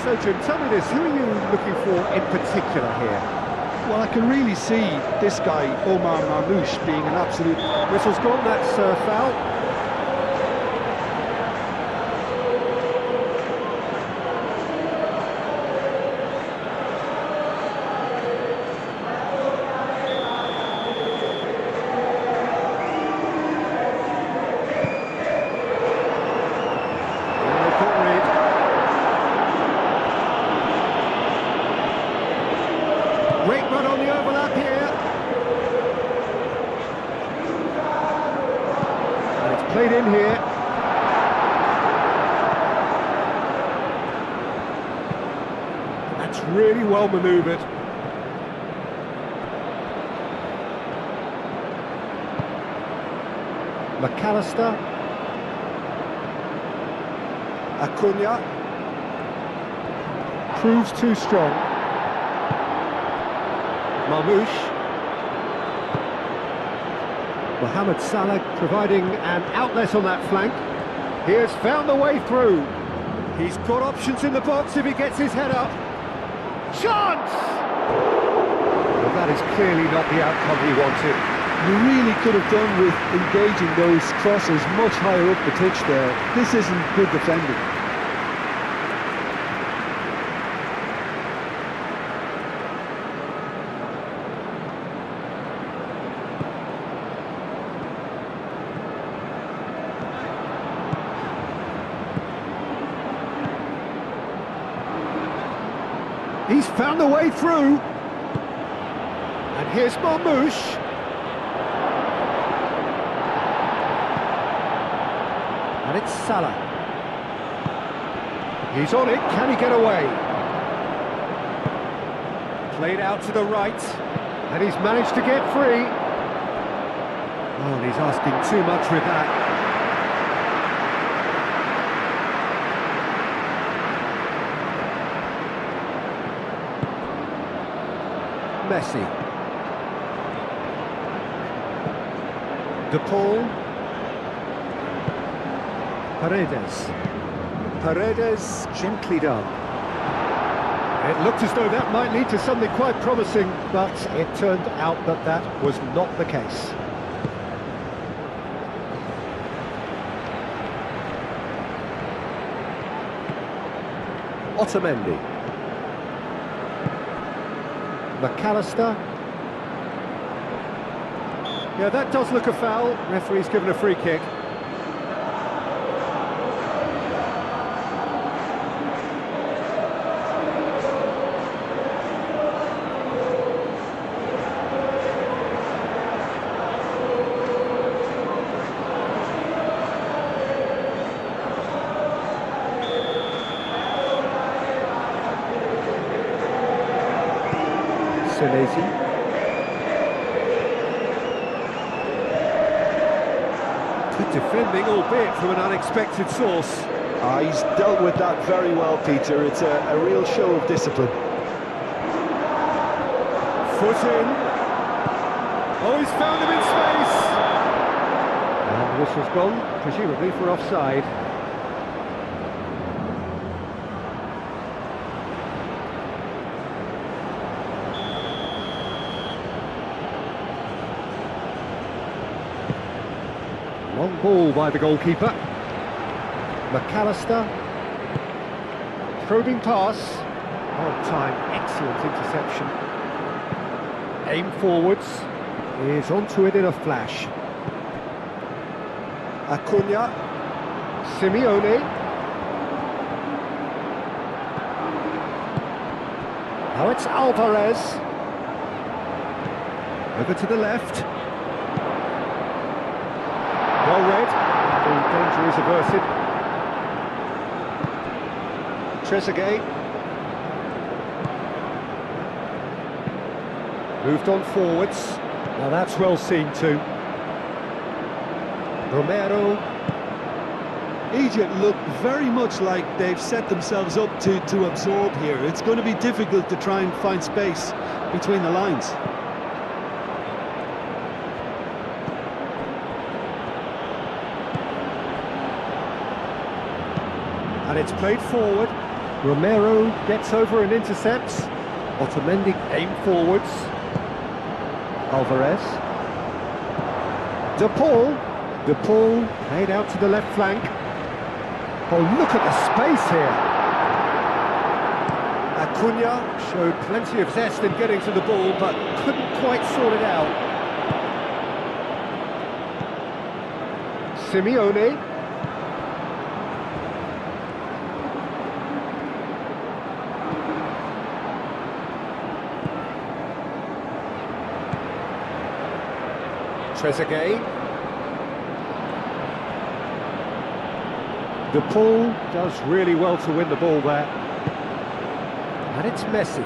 So, Jim, tell me this, who are you looking for in particular here? Well, I can really see this guy, Omar Marmoush, being an absolute... Whistle's gone, that's foul. Great run on the overlap here. And it's played in here. That's really well manoeuvred. McAllister. Acuna. Proves too strong. Marmoush. Mohamed Salah providing an outlet on that flank. He has found the way through. He's got options in the box if he gets his head up. Chance! Well, that is clearly not the outcome he wanted. You really could have done with engaging those crosses much higher up the pitch there. This isn't good defending. He's found the way through. And here's Marmoush. And it's Salah. He's on it, can he get away? Played out to the right. And he's managed to get free. Oh, and he's asking too much with that. Messi. De Paul. Paredes gently done. It looked as though that might lead to something quite promising, but it turned out that that was not the case. Otamendi. McAllister. Yeah, that does look a foul. Referee's given a free kick. Senesi. Good defending, albeit from an unexpected source. He's dealt with that very well, Peter. It's a real show of discipline. Foot in. Oh, he's found him in space. And the whistle's gone, presumably for offside. Long ball by the goalkeeper. McAllister. Probing pass. On time, excellent interception. Aim forwards. Is onto it in a flash. Acuna. Simeone. Now it's Alvarez. Over to the left. Well read, the danger is averted. Trezeguet. Moved on forwards. Now that's well seen too. Romero. Egypt look very much like they've set themselves up to absorb here. It's going to be difficult to try and find space between the lines. And it's played forward. Romero gets over and intercepts. Otamendi aim forwards. Alvarez. De Paul played out to the left flank. Oh, look at the space here. Acuna showed plenty of zest in getting to the ball, but couldn't quite sort it out. Simeone. Trezeguet. De Paul does really well to win the ball there. And it's Messi.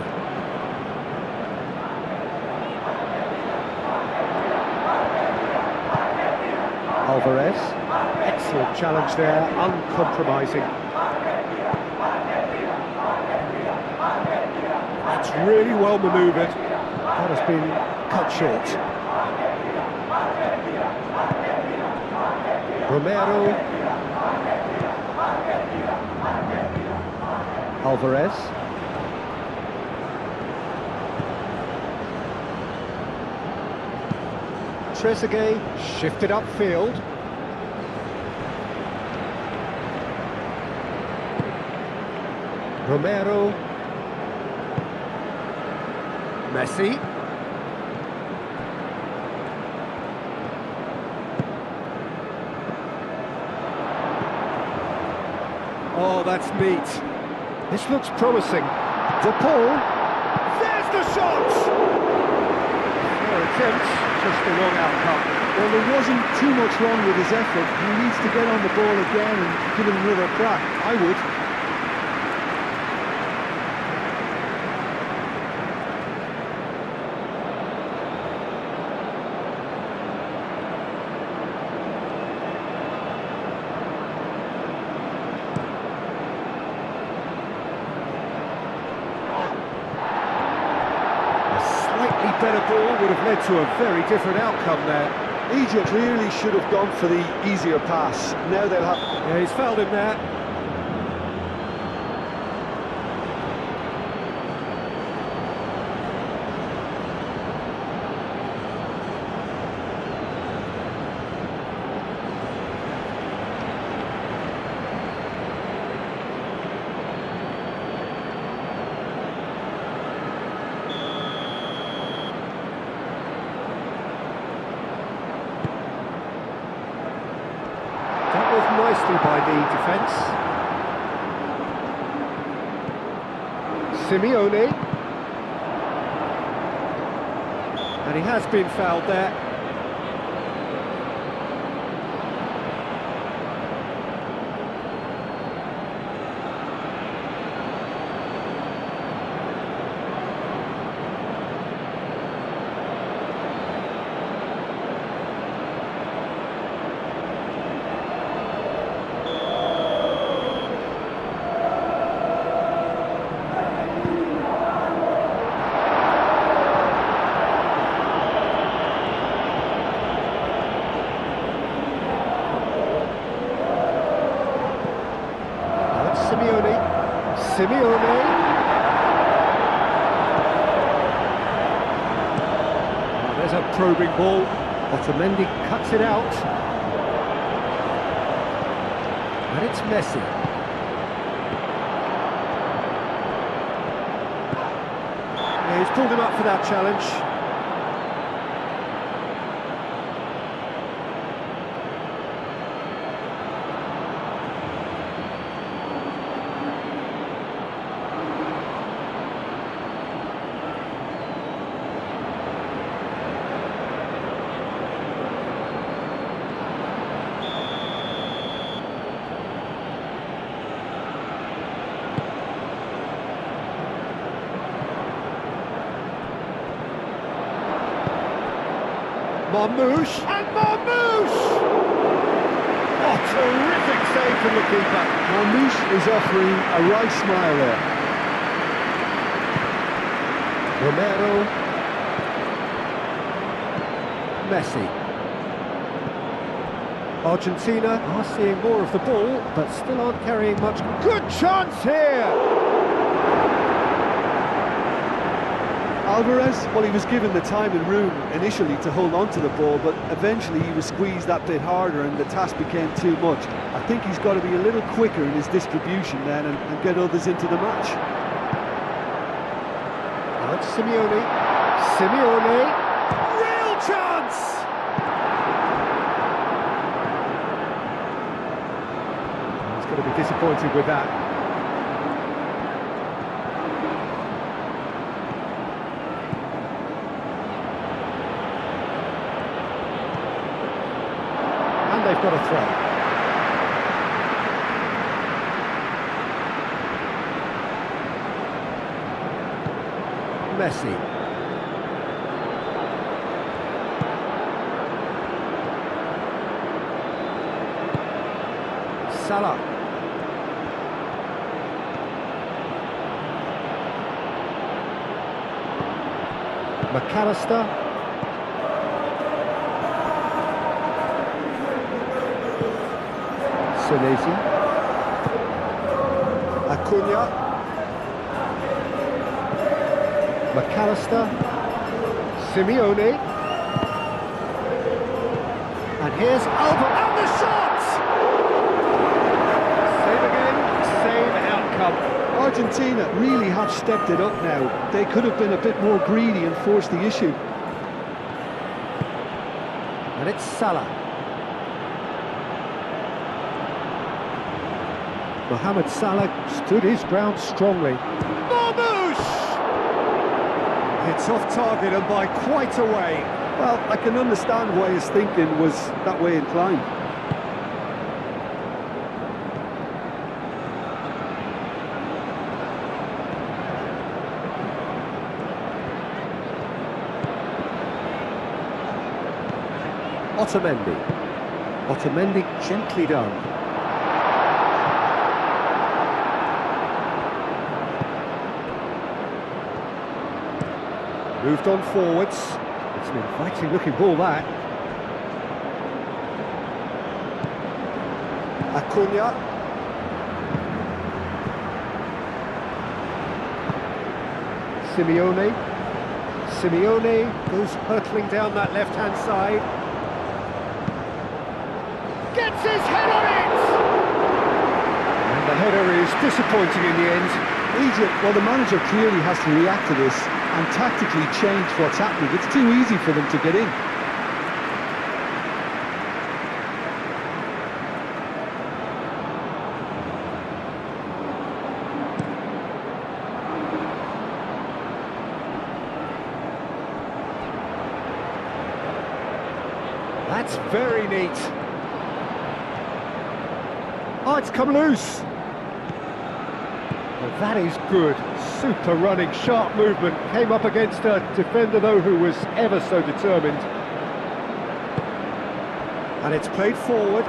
Alvarez. Excellent challenge there, uncompromising. That's really well manoeuvred. That has been cut short. Romero. Alvarez. Trezeguet shifted upfield. Romero. Messi. Oh, that's neat. This looks promising. De Paul. There's the shot! Fair attempt, just the wrong outcome. Well, there wasn't too much wrong with his effort. He needs to get on the ball again and give it another crack. I would. Better ball would have led to a very different outcome there. Egypt really should have gone for the easier pass. Now they'll have... Yeah, he's fouled him there. Nicely by the defence. Simeone. And he has been fouled there. Simeone. Oh, there's a probing ball. Otamendi cuts it out. And it's Messi. Yeah, he's pulled him up for that challenge. Marmouche, and Marmouche! Oh, terrific save from the keeper. Marmouche is offering a right smile there. Romero. Messi. Argentina are seeing more of the ball, but still aren't carrying much. Good chance here! Alvarez, well, he was given the time and room initially to hold on to the ball, but eventually he was squeezed that bit harder and the task became too much. I think he's got to be a little quicker in his distribution then and get others into the match. Now it's Simeone. Simeone! Real chance! He's going to be disappointed with that. They've got a throw. Messi. Salah. McAllister. Senesi, Acuna, McAllister, Simeone, and here's Alvarez, and the shot! Same again, same outcome. Argentina really have stepped it up now. They could have been a bit more greedy and forced the issue. And it's Salah. Mohamed Salah stood his ground strongly. Marmoush! It's off target and by quite a way. Well, I can understand why his thinking was that way inclined. Otamendi. Otamendi gently done. Moved on forwards. It's an inviting looking ball, that. Acuna. Simeone. Simeone goes hurtling down that left-hand side. Gets his head on it! And the header is disappointing in the end. Egypt, well, the manager clearly has to react to this and tactically change what's happening. It's too easy for them to get in. That's very neat. Oh, it's come loose. Well, that is good. Super running, sharp movement. Came up against a defender, though, who was ever so determined. And it's played forward.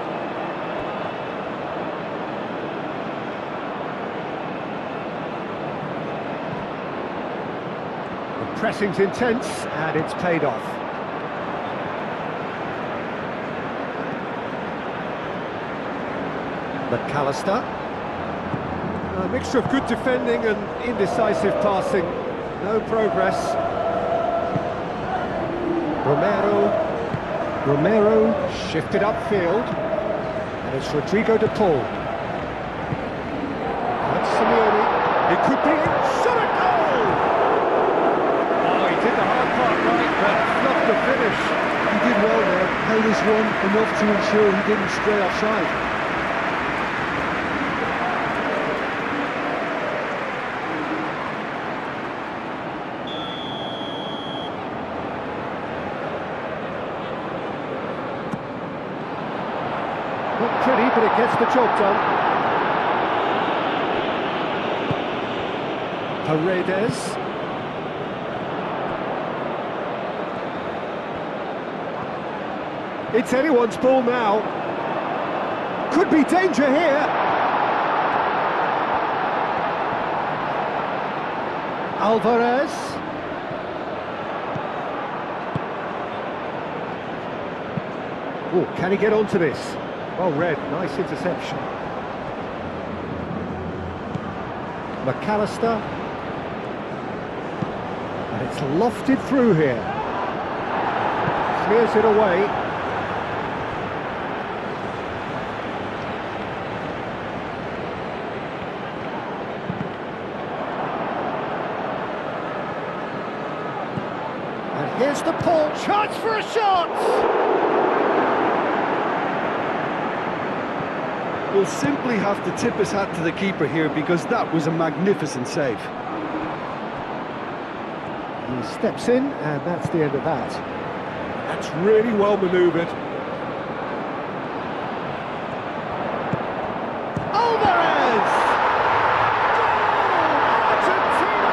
The pressing's intense, and it's paid off. McAllister. A mixture of good defending and indecisive passing. No progress. Romero shifted upfield. And it's Rodrigo de Paul. That's Simeone. It could be shot at goal! Oh, he did the hard part right, but not the finish. He did well there. Held his run enough to ensure he didn't stray offside. Not pretty, but it gets the job done. Paredes. It's anyone's ball now. Could be danger here. Alvarez. Oh, can he get onto this? Well read, nice interception. McAllister. And it's lofted through here. Clears it away. And here's the ball, chance for a shot! We'll simply have to tip his hat to the keeper here because that was a magnificent save. He steps in, and that's the end of that. That's really well manoeuvred. Alvarez! Goal! Argentina!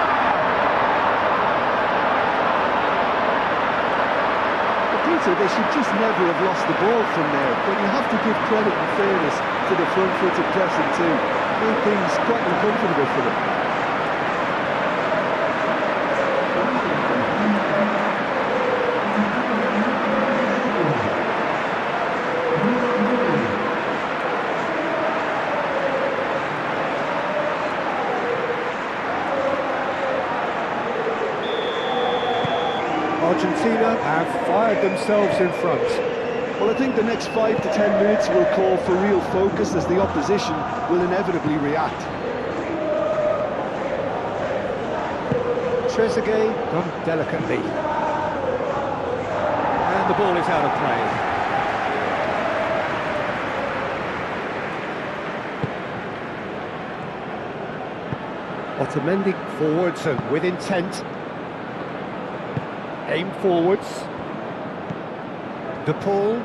Peter, they should just never have lost the ball from there, but you have to give credit and fairness to the front-footed pressing too. Made things quite uncomfortable for them. Argentina have fired themselves in front. Well, I think the next 5 to 10 minutes will call for real focus as the opposition will inevitably react. Trezeguet done delicately. And the ball is out of play. Otamendi forwards and with intent. Aim forwards. De Paul.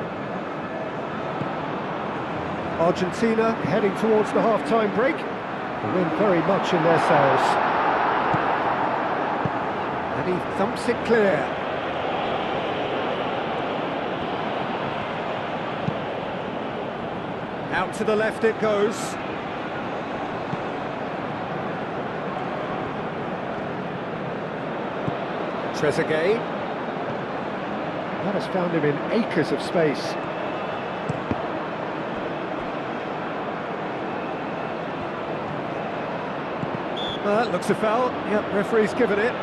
Argentina heading towards the half-time break. The wind very much in their sails. And he thumps it clear. Out to the left it goes. Trezeguet. That has found him in acres of space. That looks a foul. Yep, referee's given it.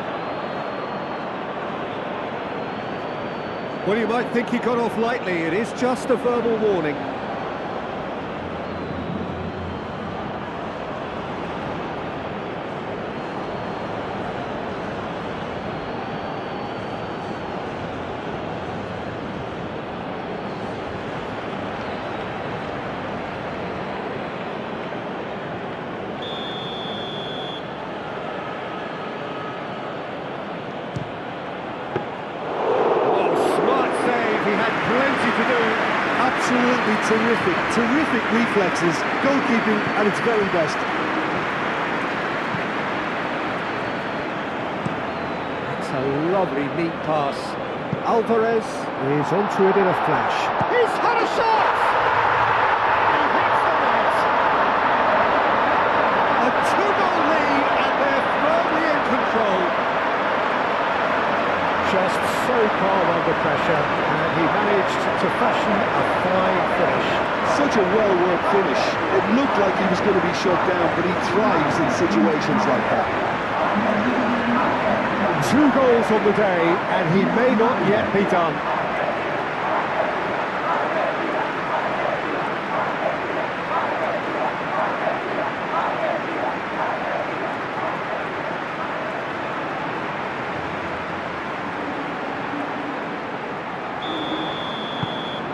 Well, you might think he got off lightly. It is just a verbal warning. Absolutely terrific reflexes, goalkeeping at its very best. It's a lovely neat pass. Alvarez is onto it in a flash. He's had a shot! He hits the net! A 2-goal lead and they're firmly in control. Just so calm under pressure, and he managed to fashion a fine finish. Such a well-worked finish. It looked like he was going to be shut down, but he thrives in situations like that. 2 goals on the day, and he may not yet be done.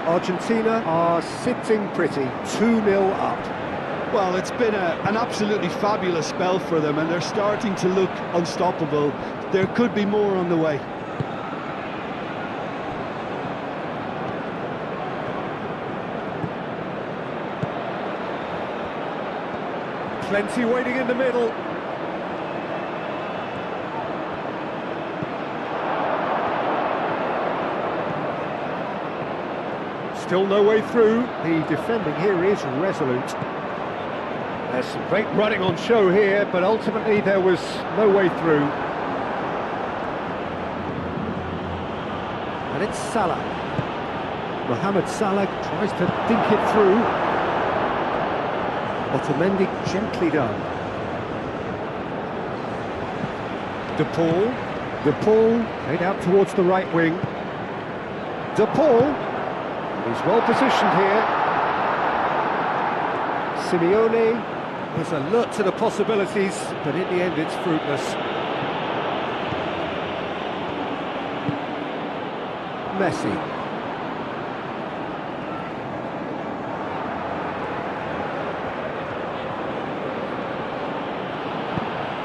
Argentina are sitting pretty, 2-0 up. Well, it's been an absolutely fabulous spell for them, and they're starting to look unstoppable. There could be more on the way. Plenty waiting in the middle. Still no way through. The defending here is resolute. There's some great running on show here, but ultimately there was no way through. And it's Salah. Mohamed Salah tries to dink it through. Otamendi gently done. De Paul played out towards the right wing. De Paul, he's well positioned here. Simeone was alert to the possibilities, but in the end it's fruitless. Messi.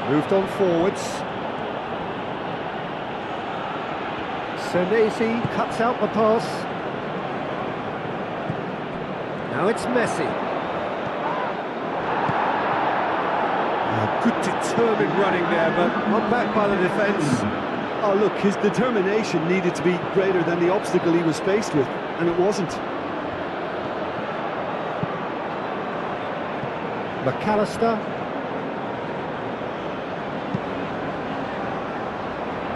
Moved on forwards. Senesi cuts out the pass. Now it's Messi. Good determined running there, but not back by the defence. Oh look, his determination needed to be greater than the obstacle he was faced with, and it wasn't. McAllister.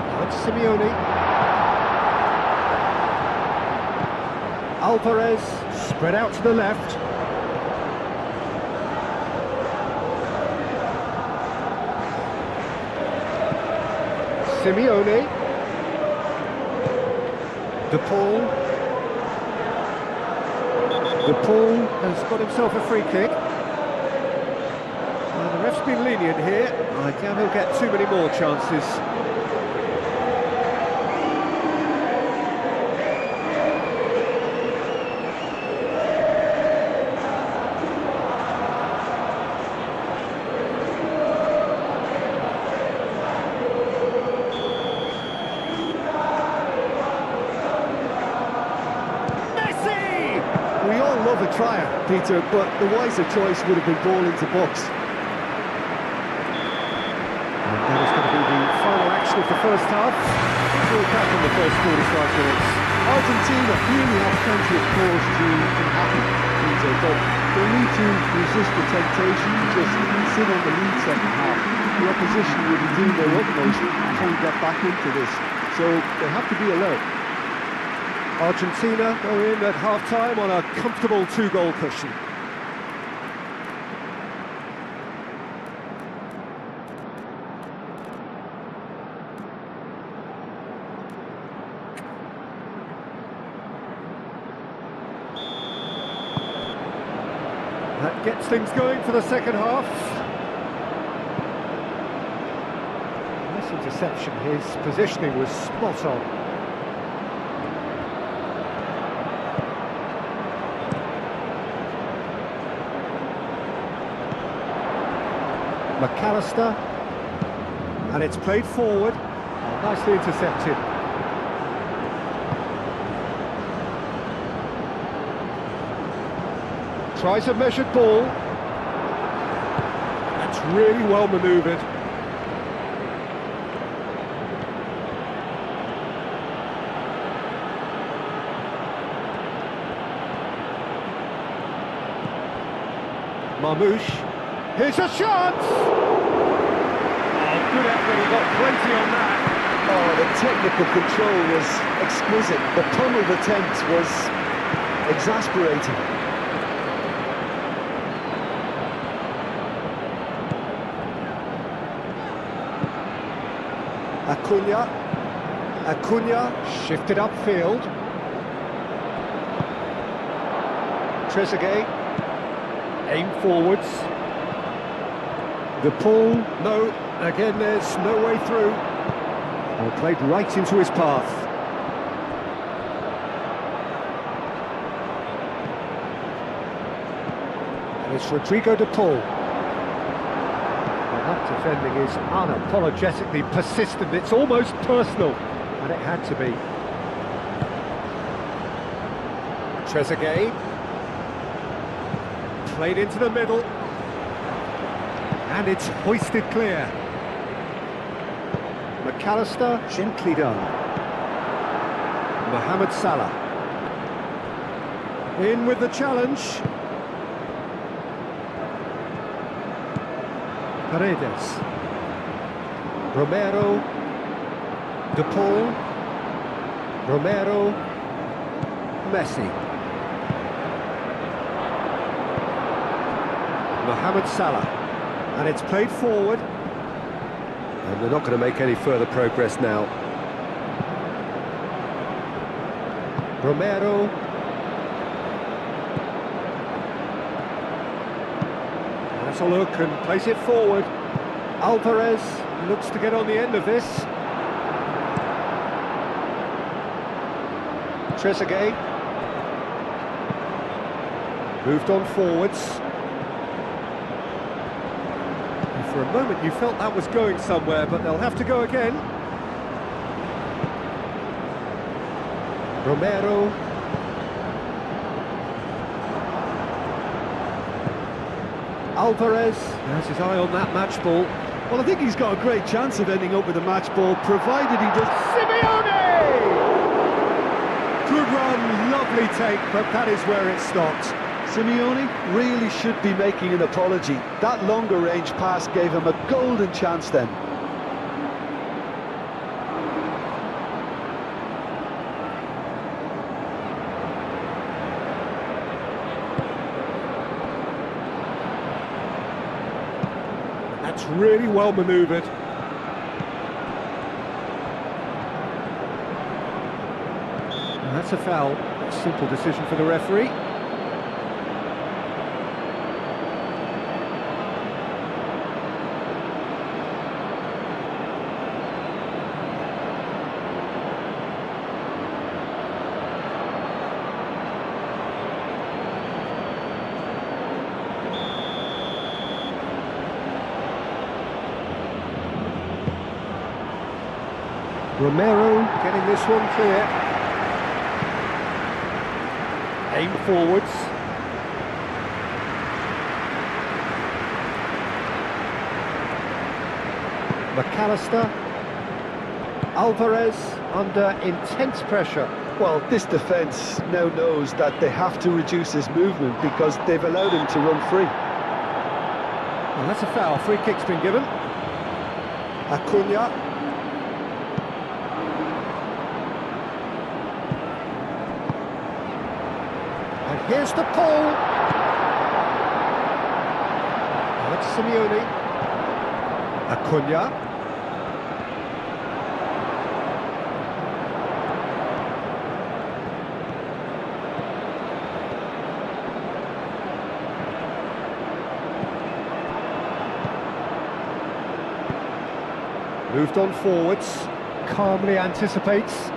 Now it's Simeone. Alvarez spread out to the left. Simeone. De Paul has got himself a free kick. Well, the ref's been lenient here. I doubt he'll get too many more chances. We all love a tryer, Peter, but the wiser choice would have been ball into box. And that is going to be the final action of the first half. We'll back in the first 45 minutes. Argentina clearly have plenty of cause to be happy, Peter, but they need to resist the temptation to just sit on the lead second half. The opposition will be doing their utmost to try and get back into this, so they have to be alert. Argentina go in at half-time on a comfortable 2-goal cushion. That gets things going for the second half. Nice interception, his positioning was spot on. McAllister, and it's played forward, nicely intercepted. Tries a measured ball. That's really well manoeuvred. Marmouche. Here's a shot! Oh, good effort, he got plenty on that. Oh, the technical control was exquisite. The pummeled attempt was exasperating. Acuna shifted upfield. Trezeguet, aim forwards. De Paul, no, again there's no way through. Well, played right into his path. And it's Rodrigo De Paul. Well, that defending is unapologetically persistent, it's almost personal, and it had to be. Trezeguet, played into the middle. And it's hoisted clear. McAllister, gently done. Mohamed Salah. In with the challenge. Paredes. Romero. De Paul. Romero. Messi. Mohamed Salah. And it's played forward. And they're not going to make any further progress now. Romero. Has a look and plays it forward. Alvarez looks to get on the end of this. Trezeguet. Moved on forwards. And for a moment you felt that was going somewhere, but they'll have to go again. Romero. Alvarez has his eye on that match ball. Well, I think he's got a great chance of ending up with a match ball, provided he does... Simeone! Good run, lovely take, but that is where it stopped. Simeone really should be making an apology. That longer range pass gave him a golden chance then. That's really well manoeuvred. And that's a foul. Simple decision for the referee. Romero getting this one clear. Aim forwards. McAllister. Alvarez under intense pressure. Well, this defence now knows that they have to reduce his movement because they've allowed him to run free. And that's a foul. Free kick's been given. Acuna. And here's the pull. That's Simeone. Acuna. Moved on forwards, calmly anticipates,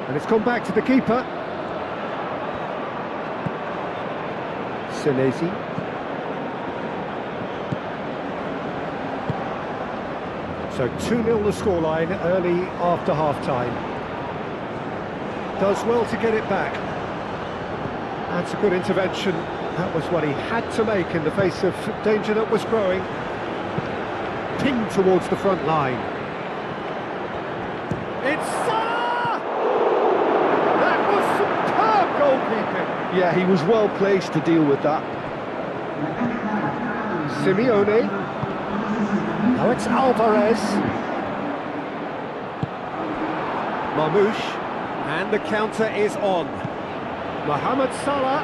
and it's gone back to the keeper. Senesi. So 2-0 the scoreline early after half-time. Does well to get it back. That's a good intervention. That was what he had to make in the face of danger that was growing. Pinged towards the front line. It's Salah! That was superb goalkeeping. Yeah, he was well placed to deal with that. Simeone. Now it's Alvarez. Marmoush. And the counter is on. Mohamed Salah.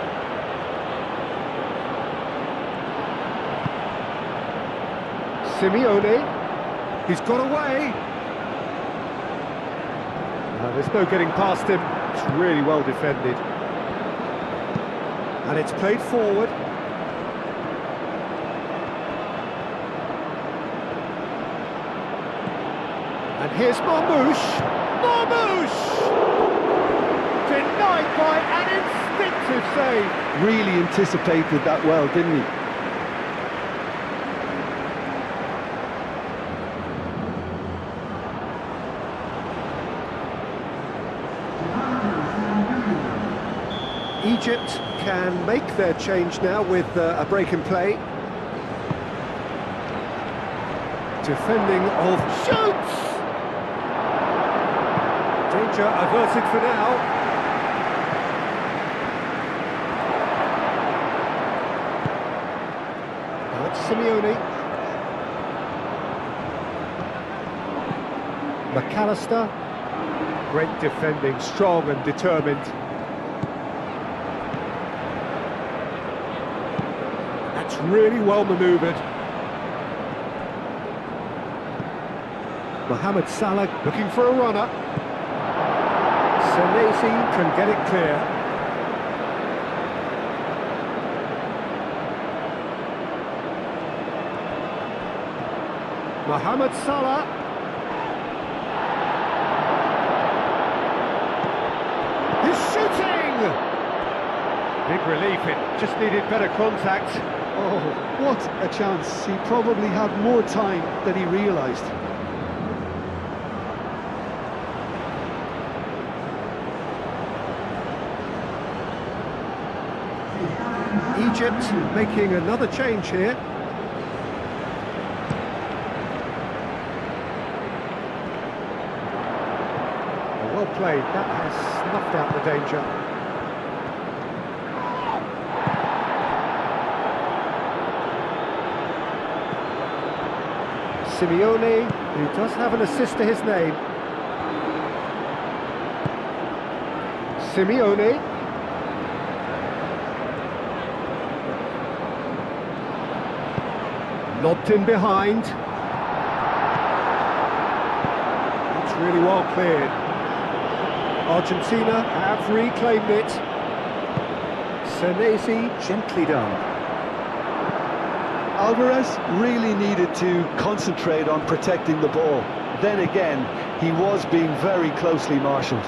Simeone. He's got away. There's no getting past him. It's really well defended. And it's played forward. And here's Marmoush. Marmoush! Denied by an instinctive save. Really anticipated that well, didn't he? Egypt can make their change now with a break in play. Defending of shoots! Danger averted for now. Now it's Simeone. McAllister. Great defending, strong and determined. really well manoeuvred. Mohamed Salah looking for a runner. Senesi can get it clear. Mohamed Salah. He's shooting! Big relief, it just needed better contact. Oh, what a chance. He probably had more time than he realised. Egypt making another change here. Well played, that has snuffed out the danger. Simeone, who does have an assist to his name. Simeone. Lobbed in behind. It's really well cleared. Argentina have reclaimed it. Senesi gently done. Alvarez really needed to concentrate on protecting the ball. Then again, he was being very closely marshalled.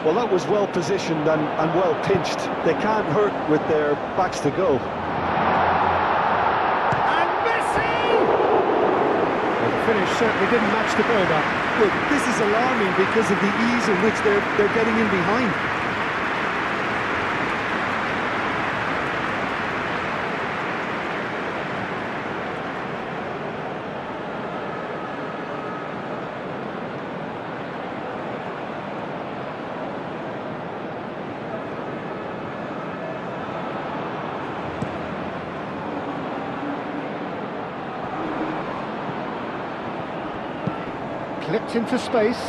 Well, that was well positioned and well pinched. They can't hurt with their backs to go. And Messi! Well, the finish certainly didn't match the build-up. Look, this is alarming because of the ease in which they're getting in behind. Clipped into space.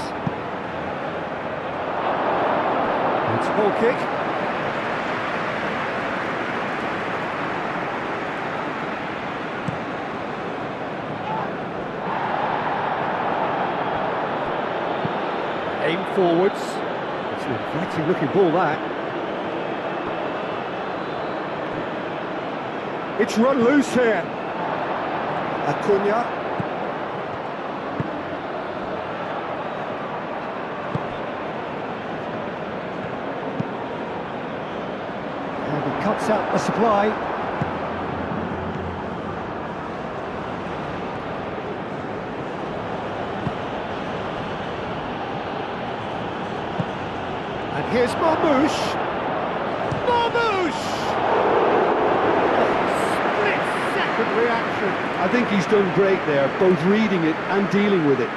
It's a goal kick. Aim forwards. It's an inviting looking ball, that. It's run loose here. Acuna. Cuts out the supply. And here's Marmoush. Marmoush! Split-second reaction. I think he's done great there, both reading it and dealing with it.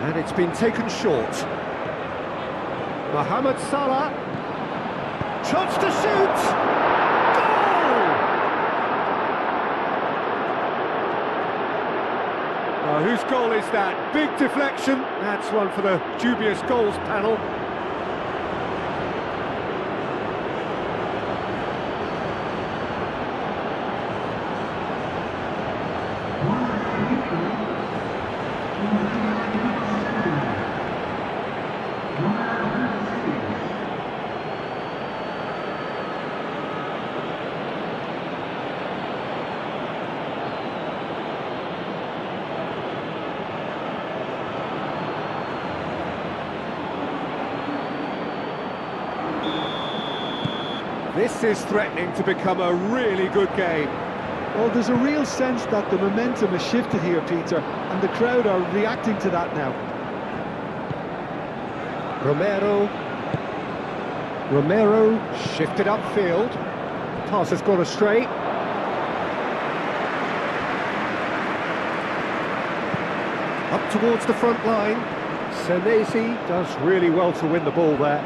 And it's been taken short. Mohamed Salah. Chance to shoot! Goal! Whose goal is that? Big deflection. That's one for the dubious goals panel. This is threatening to become a really good game. Well, there's a real sense that the momentum has shifted here, Peter, and the crowd are reacting to that now. Romero shifted upfield. Pass has gone astray. Up towards the front line. Senesi does really well to win the ball there.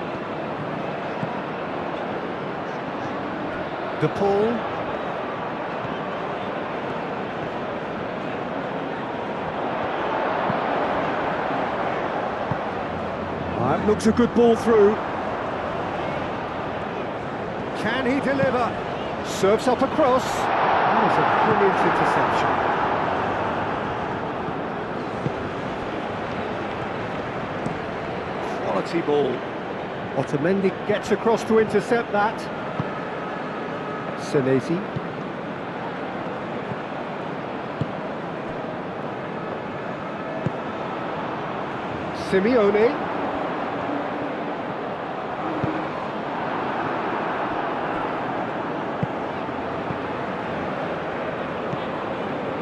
De Paul. That looks a good ball through. Can he deliver? Serves up across. That was a brilliant interception. Quality ball. Otamendi gets across to intercept that. Senesi. Simeone.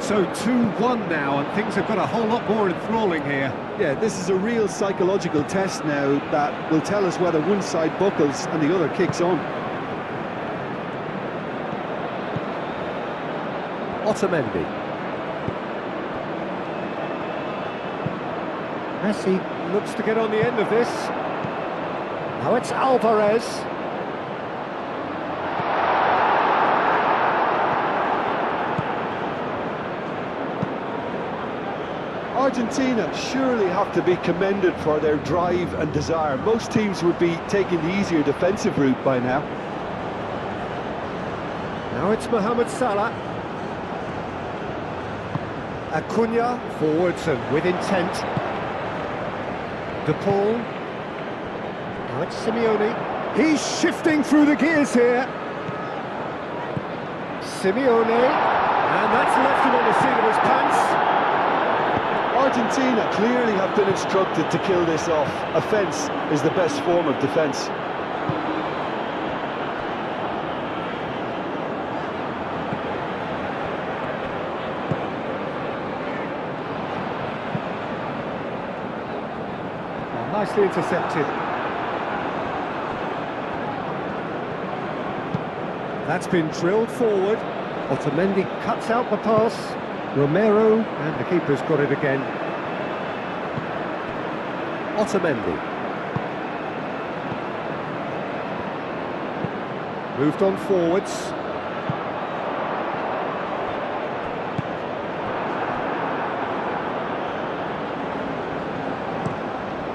So 2-1 now, and things have got a whole lot more enthralling here. Yeah, this is a real psychological test now that will tell us whether one side buckles and the other kicks on. Otamendi. Messi looks to get on the end of this. Now it's Alvarez. Argentina surely have to be commended for their drive and desire. Most teams would be taking the easier defensive route by now. Now it's Mohamed Salah. Acuna forwards and with intent. De Paul. Now it's Simeone. He's shifting through the gears here. Simeone. And that's left him on the seat of his pants. Argentina clearly have been instructed to kill this off. Offence is the best form of defence. Nicely intercepted. That's been drilled forward. Otamendi cuts out the pass. Romero, and the keeper's got it again. Otamendi. Moved on forwards.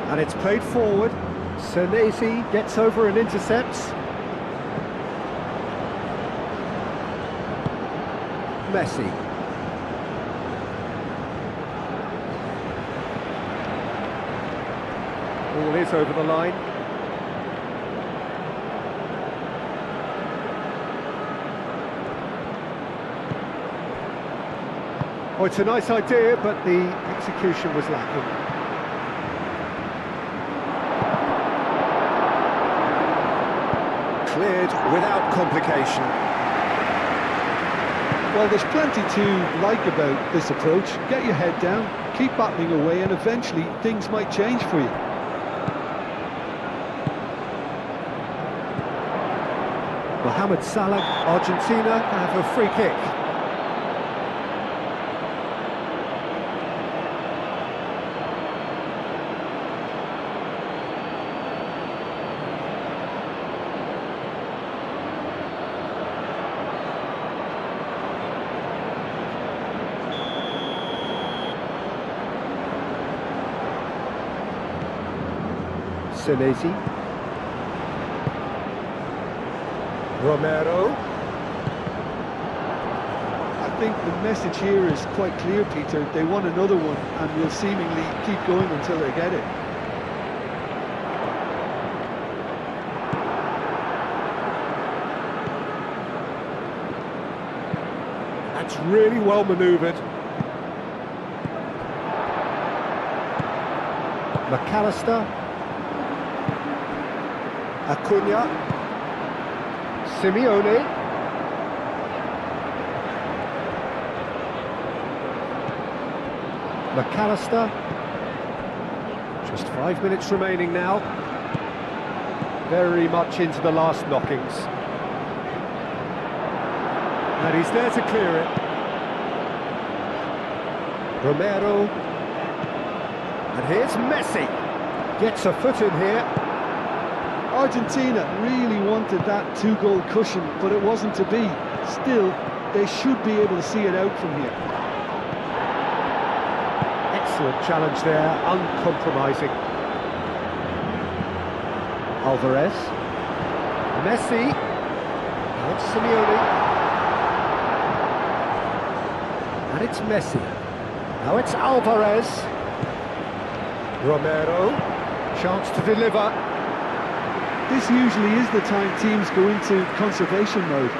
And it's played forward. Senesi gets over and intercepts. Messi. Ball is over the line. Oh, it's a nice idea, but the execution was lacking. Cleared without complication. Well, there's plenty to like about this approach. Get your head down, keep battling away, and eventually things might change for you. Mohamed Salah, Argentina have a free kick. Senesi. Romero. I think the message here is quite clear, Peter. They want another one and will seemingly keep going until they get it. That's really well manoeuvred. McAllister. Acuna. Simeone. McAllister. Just 5 minutes remaining now. Very much into the last knockings. And he's there to clear it. Romero. And here's Messi. Gets a foot in here. Argentina really wanted that two-goal cushion, but it wasn't to be. Still, they should be able to see it out from here. Excellent challenge there, uncompromising. Alvarez. Messi. Now it's Simeone. And it's Messi. Now it's Alvarez. Romero. Chance to deliver. This usually is the time teams go into conservation mode.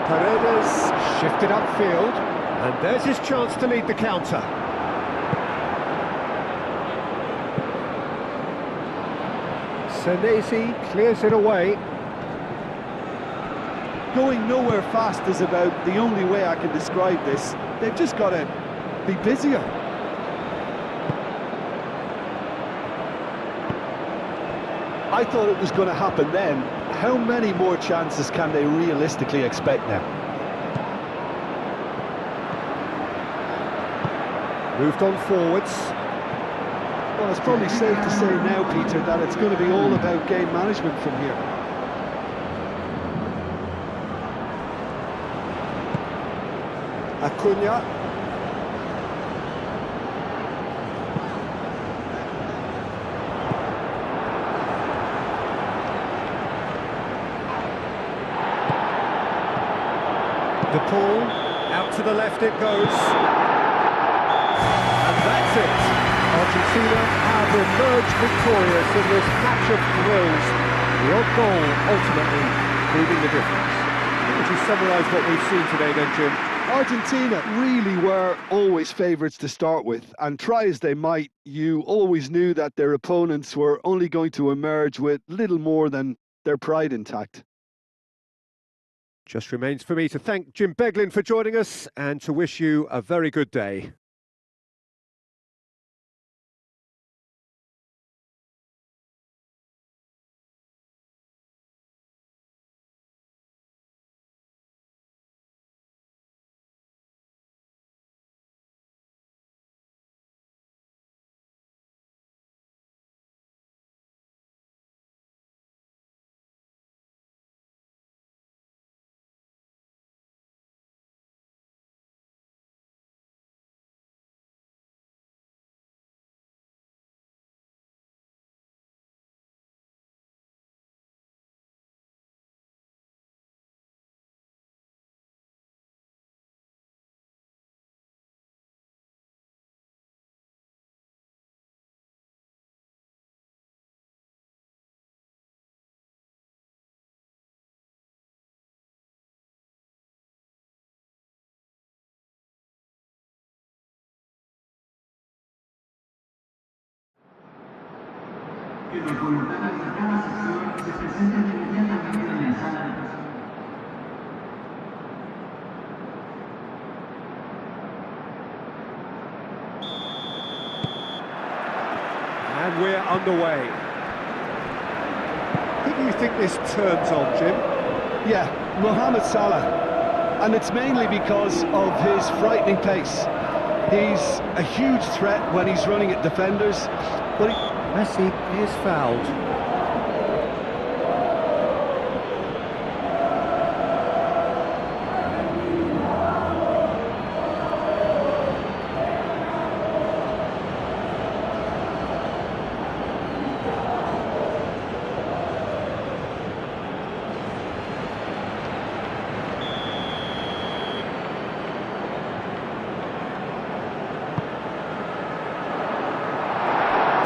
Paredes shifted upfield, and there's his chance to lead the counter. Senesi clears it away. Going nowhere fast is about the only way I can describe this. They've just got to be busier. I thought it was going to happen then. How many more chances can they realistically expect now? Moved on forwards. Well, it's probably safe to say now, Peter, that it's going to be all about game management from here. Acuna. The ball, out to the left it goes. And that's it. Argentina have emerged victorious in this match of thrills. The odd goal ultimately proving the difference. Would you summarise what we've seen today then, Jim? Argentina really were always favourites to start with, and try as they might, you always knew that their opponents were only going to emerge with little more than their pride intact. Just remains for me to thank Jim Beglin for joining us and to wish you a very good day. Queda colocada en cada sesión, se presenten inmediatamente en la sala de presentación. And we're underway. Who do you think this turns on, Jim? Yeah, Mohamed Salah. And it's mainly because of his frightening pace. He's a huge threat when he's running at defenders, but Messi is fouled.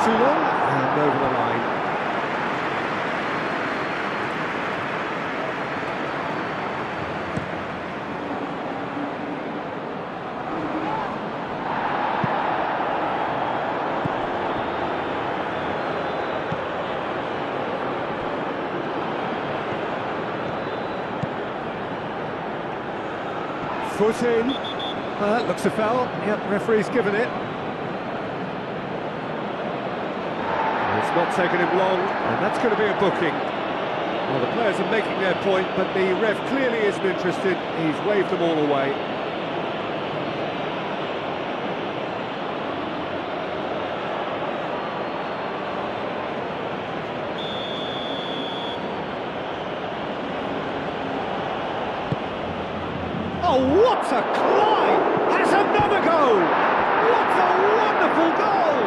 Too long and over the line. Foot in. Looks a foul. Yep, referee's given it. It's not taken him long, and that's going to be a booking. Well, the players are making their point, but the ref clearly isn't interested. He's waved them all away. Oh, what a climb! Has another goal! What a wonderful goal!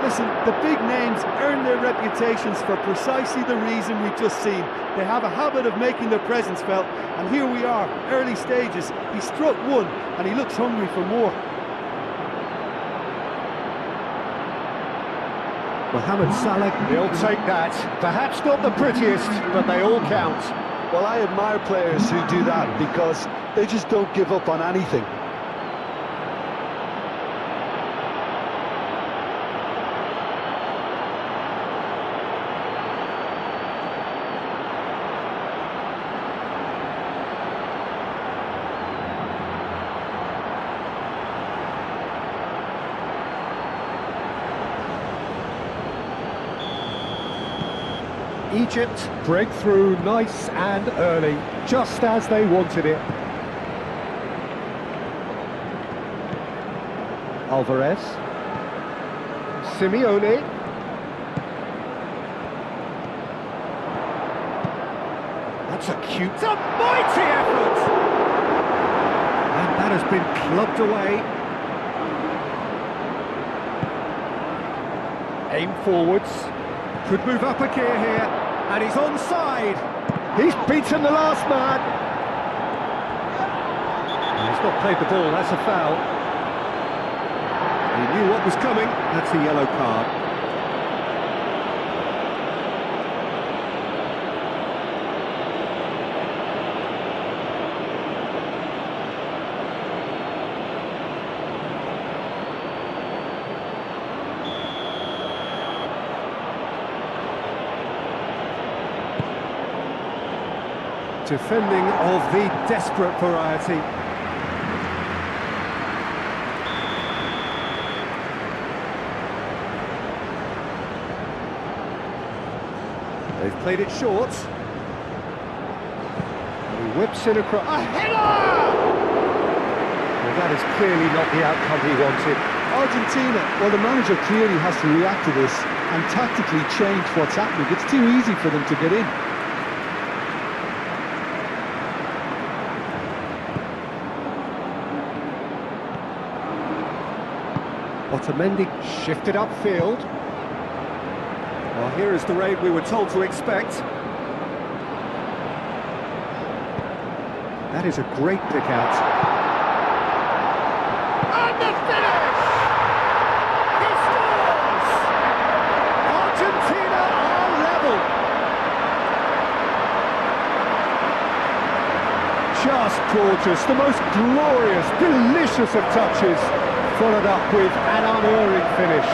Listen, the big names earn their reputations for precisely the reason we've just seen. They have a habit of making their presence felt, and here we are, early stages. He struck one, and he looks hungry for more. Mohamed Salah, he'll take that. Perhaps not the prettiest, but they all count. Well, I admire players who do that because they just don't give up on anything. Egypt break through nice and early, just as they wanted it. Alvarez. Simeone. That's a mighty effort! And that has been clubbed away. Aim forwards. Could move up a gear here, and he's onside. He's beaten the last man. He's not played the ball, that's a foul. He knew what was coming, that's a yellow card. Defending of the desperate variety. They've played it short. And he whips it across. A header! Well, that is clearly not the outcome he wanted. Argentina, well, the manager clearly has to react to this and tactically change what's happening. It's too easy for them to get in. Otamendi shifted upfield. Well, here is the raid we were told to expect. That is a great pick out. And the finish! He scores! Argentina are level. Just gorgeous, the most glorious, delicious of touches. Followed up with an unerring finish.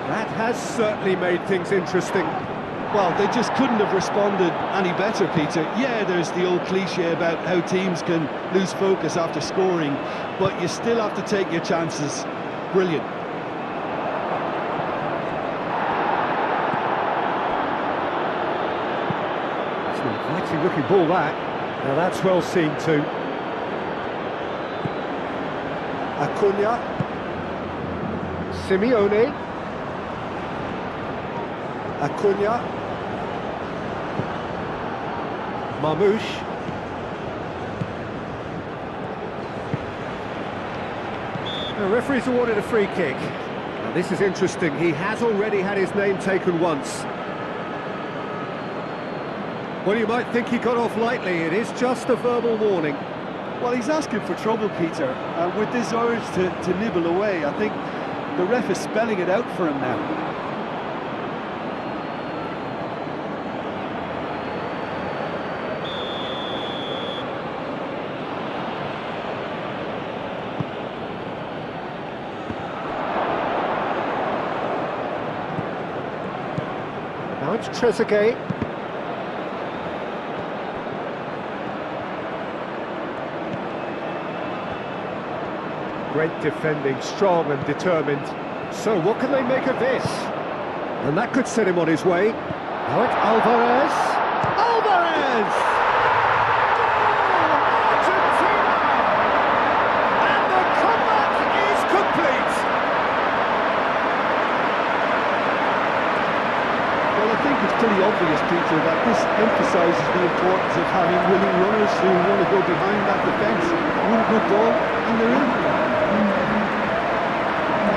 That has certainly made things interesting. Well, they just couldn't have responded any better, Peter. Yeah, there's the old cliche about how teams can lose focus after scoring, but you still have to take your chances. Brilliant. It's an inviting looking ball, that. Now that's well seen too. Acuna. Simeone. Acuna. Marmouche. The referee's awarded a free kick. Now this is interesting. He has already had his name taken once. Well, you might think he got off lightly. It is just a verbal warning. Well, he's asking for trouble, Peter, with this urge to nibble away. I think the ref is spelling it out for him now. Now it's Trezeguet. Great defending, strong and determined. So what can they make of this? And that could set him on his way. Now it's Alvarez. Alvarez! Goal! Argentina! And the comeback is complete! Well, I think it's pretty obvious, Peter, that this emphasises the importance of having willing runners who want to go behind that defence. One good ball, and they're in.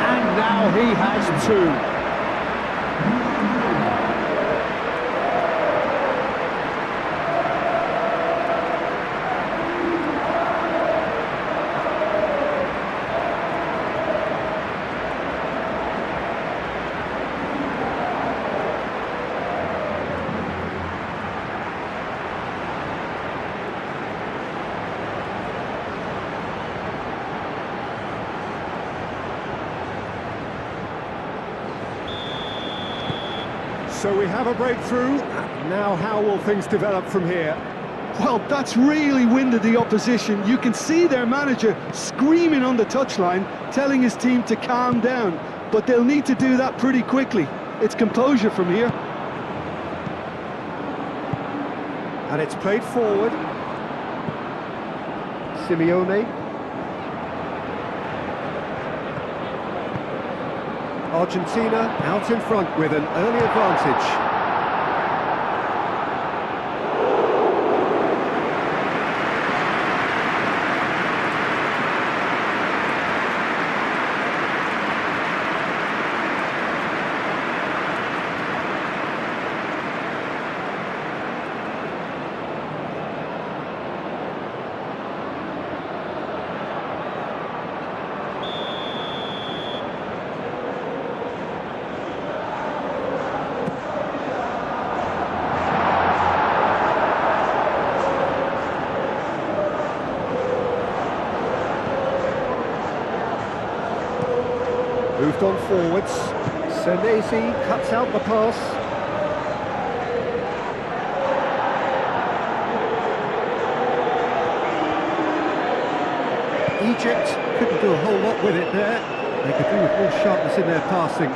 And now he has two. So we have a breakthrough. Now how will things develop from here? Well, that's really winded the opposition. You can see their manager screaming on the touchline, telling his team to calm down. But they'll need to do that pretty quickly. It's composure from here. And it's played forward. Simeone. Argentina out in front with an early advantage. Moved on forwards. Senesi cuts out the pass. Egypt couldn't do a whole lot with it there. They could do with more sharpness in their passing.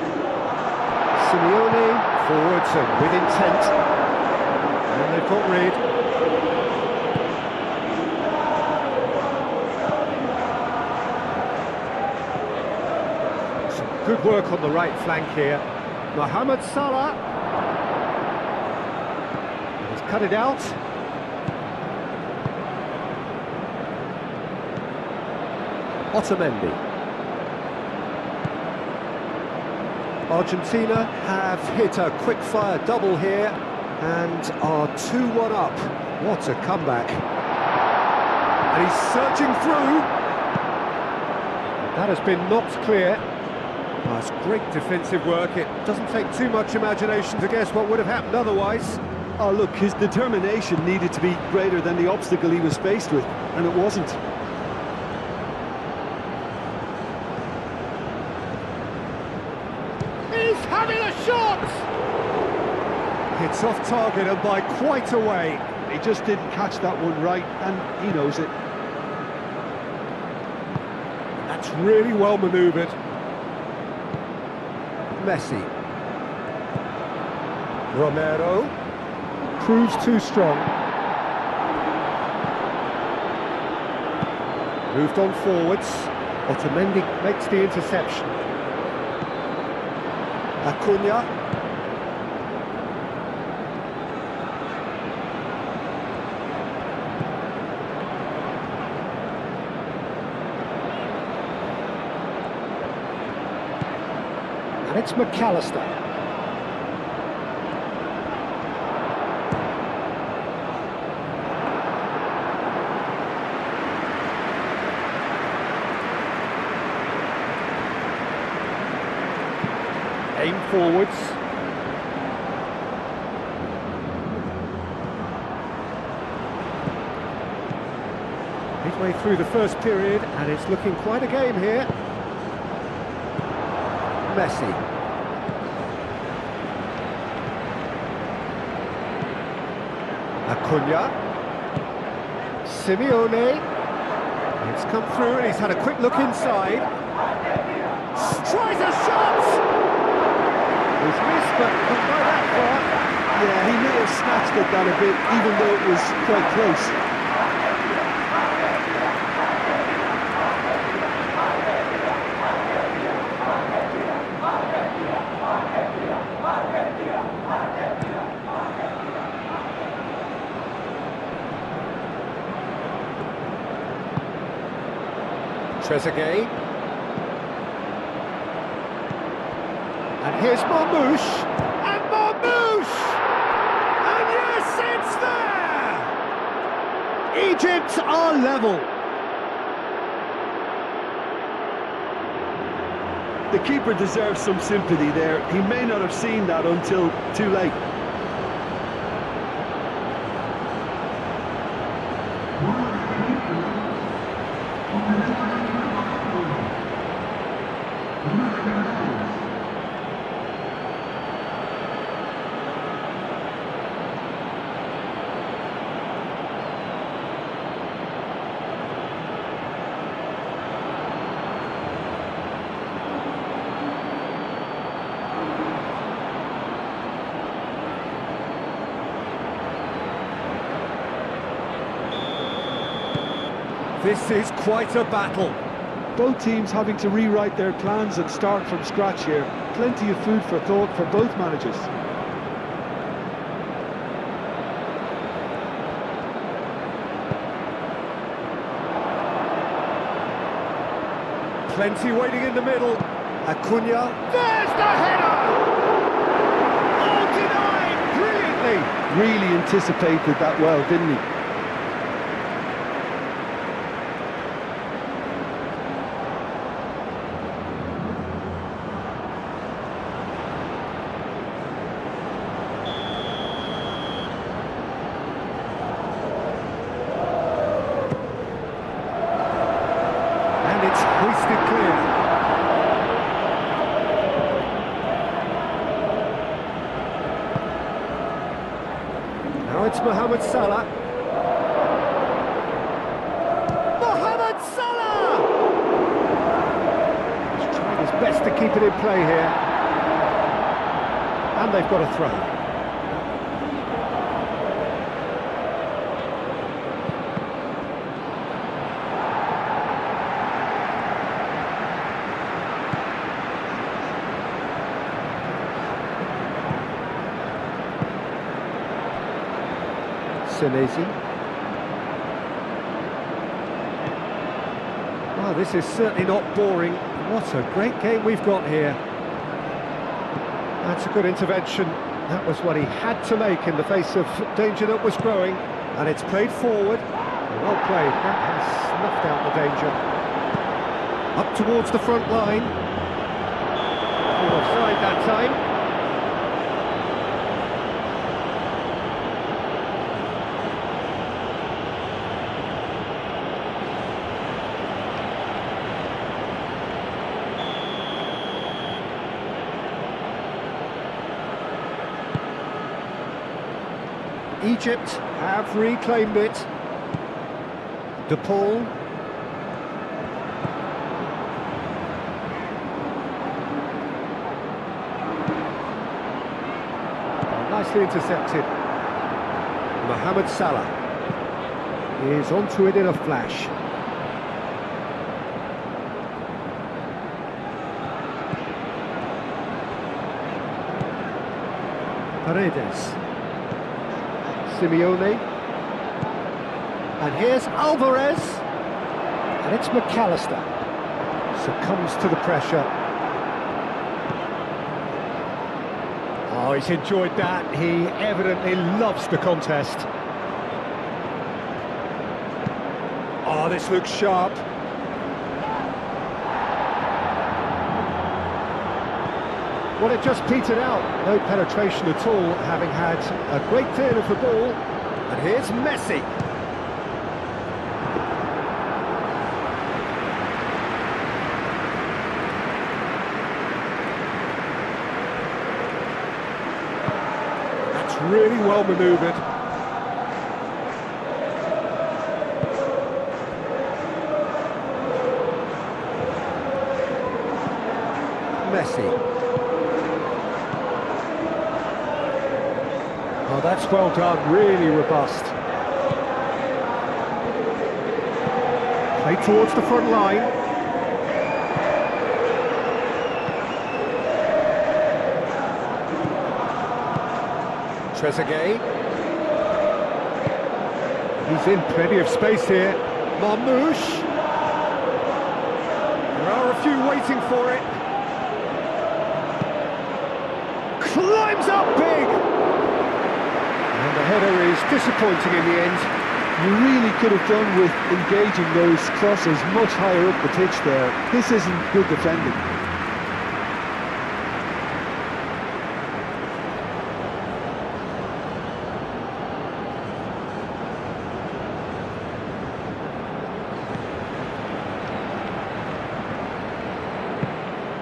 Simeone forwards and with intent. And they've got rid. Good work on the right flank here. Mohamed Salah. He's cut it out. Otamendi. Argentina have hit a quick-fire double here and are 2-1 up. What a comeback. And he's surging through. That has been knocked clear. That's great defensive work. It doesn't take too much imagination to guess what would have happened otherwise. Oh, look, his determination needed to be greater than the obstacle he was faced with, and it wasn't. He's having a shot! It's off target and by quite a way. He just didn't catch that one right, and he knows it. That's really well manoeuvred. Messi. Romero proves too strong. Moved on forwards. Otamendi makes the interception. Acuna. And it's McAllister. Game forwards. Midway through the first period, and it's looking quite a game here. Messi. Acuna. Simeone. It's come through and he's had a quick look inside. Tries a shot! He's missed, but not by that far. Yeah, he may have snatched at that a bit, even though it was quite close. Trezeguet. And here's Marmoush. And Marmoush! And yes, it's there! Egypt are level. The keeper deserves some sympathy there. He may not have seen that until too late. This is quite a battle. Both teams having to rewrite their plans and start from scratch here. Plenty of food for thought for both managers. Plenty waiting in the middle. Acuna. There's the header! All denied brilliantly. Really anticipated that well, didn't he? It's hoisted clear. Now it's Mohamed Salah. Mohamed Salah! He's trying his best to keep it in play here. And they've got a throw. Senesi. Well, this is certainly not boring. What a great game we've got here. That's a good intervention. That was what he had to make in the face of danger that was growing. And it's played forward. Well played. That has snuffed out the danger. Up towards the front line. Offside that time. Egypt have reclaimed it. De Paul. Nicely intercepted. Mohamed Salah is onto it in a flash. Paredes. Simeone, and here's Alvarez, and it's McAllister, succumbs to the pressure. Oh, he's enjoyed that. He evidently loves the contest. Oh, this looks sharp. Well, it just petered out. No penetration at all, having had a great deal of the ball. And here's Messi. That's really well manoeuvred. Messi. Oh, that's well done, really robust. Play towards the front line. Trezeguet. He's in plenty of space here. Marmouche. There are a few waiting for it. Climbs up big! And the header is disappointing in the end. You really could have done with engaging those crosses much higher up the pitch there. This isn't good defending.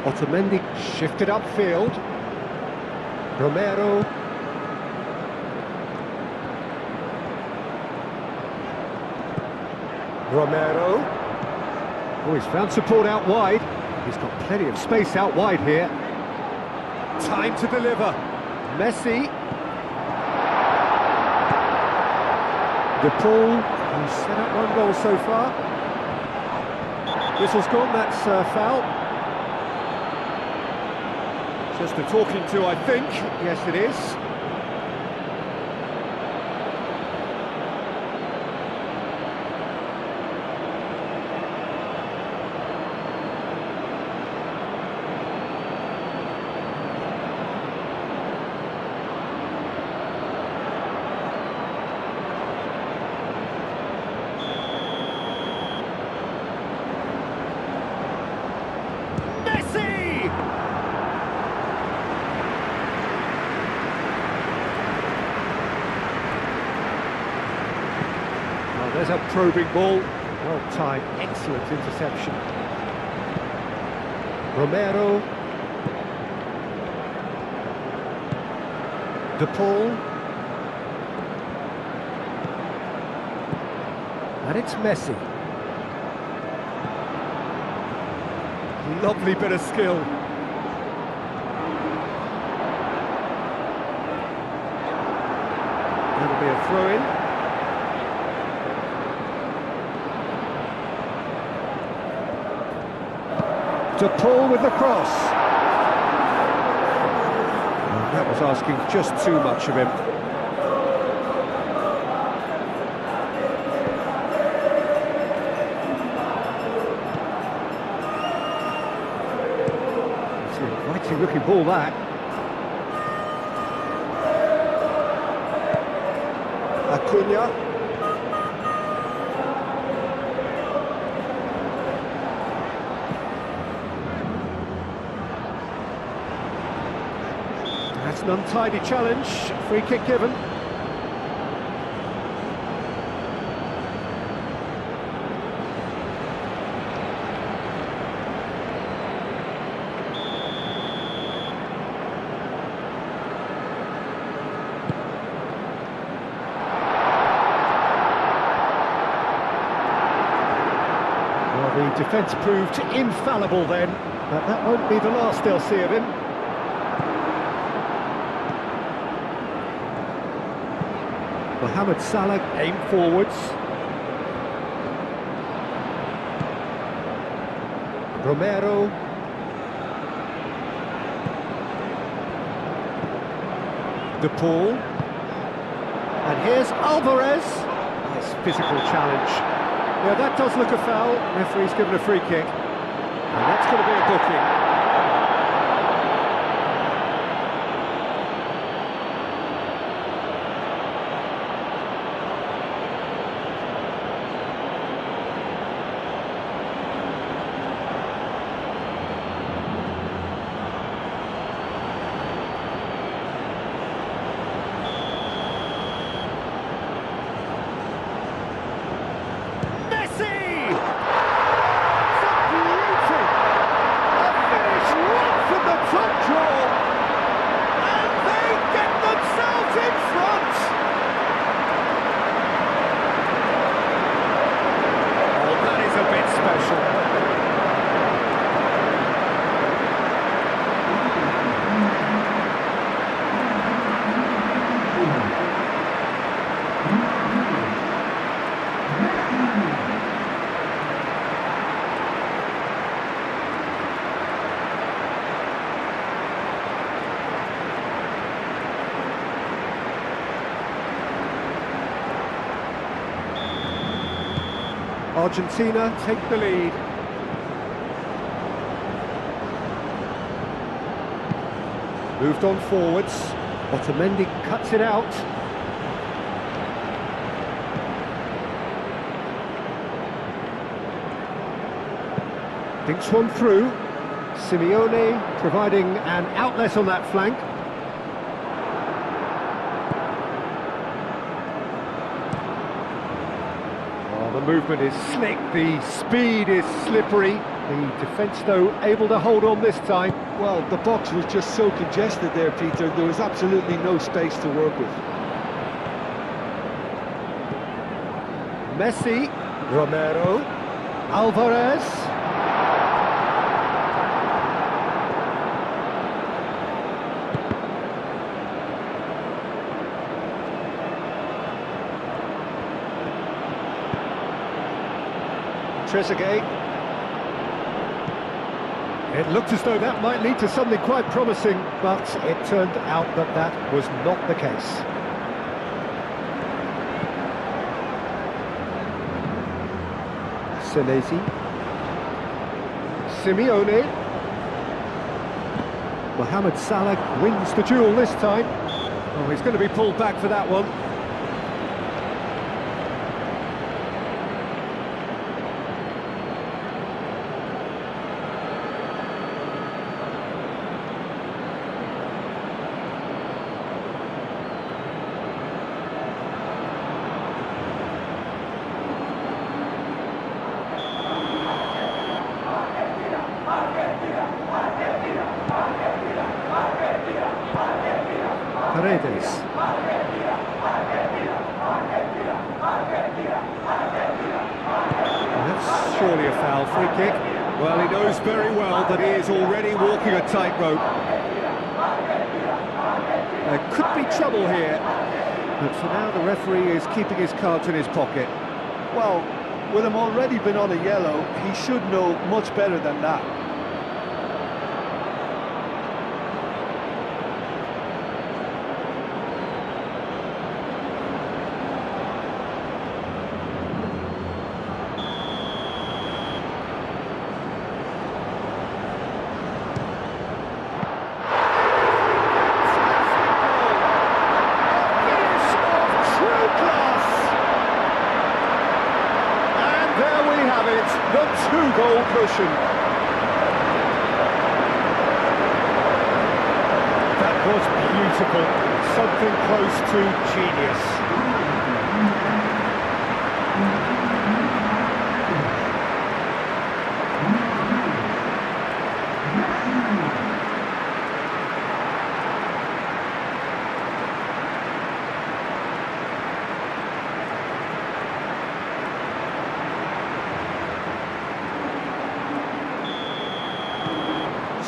Otamendi shifted upfield. Romero. Romero. Oh, he's found support out wide. He's got plenty of space out wide here. Time to deliver. Messi. De Paul, who's set up one goal so far. Whistle's gone, that's foul. Just a talking to, I think. Yes, it is. There's a probing ball, well timed, excellent interception. Romero. De Paul. And it's Messi. Lovely bit of skill. That'll be a throw-in. De Paul with the cross. And that was asking just too much of him. It's an inviting looking ball, that. Acuna. That's an untidy challenge, free kick given. Well, the defence proved infallible then, but that won't be the last they'll see of him. Mohamed Salah aimed forwards. Romero. De Paul. And here's Alvarez. Nice physical challenge. Yeah, that does look a foul. Referee's given a free kick. And that's going to be a booking. Argentina take the lead. Moved on forwards. Otamendi cuts it out. Dinks one through. Simeone providing an outlet on that flank. Oh, the movement is slick, the speed is slippery. The defence, though, able to hold on this time. Well, the box was just so congested there, Peter. There was absolutely no space to work with. Messi, Romero, Alvarez. Trezeguet. It looked as though that might lead to something quite promising, but it turned out that that was not the case. Senesi. Simeone. Mohamed Salah wins the duel this time. Oh, he's going to be pulled back for that one. Paredes. That's surely a foul. Free kick. Well, he knows very well that he is already walking a tightrope. There could be trouble here, but for now the referee is keeping his cards in his pocket. Well, with him already been on a yellow, he should know much better than that. The two-goal cushion. That was beautiful, something close to genius.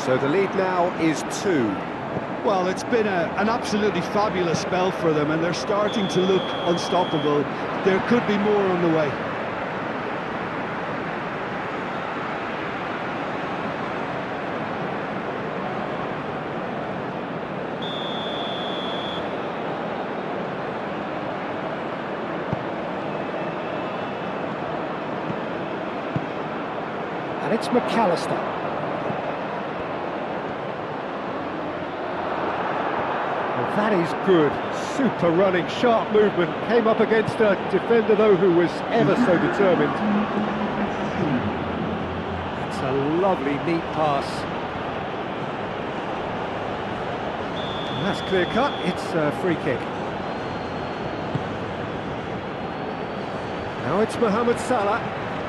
So the lead now is 2. Well, it's been an absolutely fabulous spell for them, and they're starting to look unstoppable. There could be more on the way. And it's McAllister. That is good, super running, sharp movement, came up against a defender though who was ever so determined. It's a lovely, neat pass. And that's clear cut, it's a free kick. Now it's Mohamed Salah.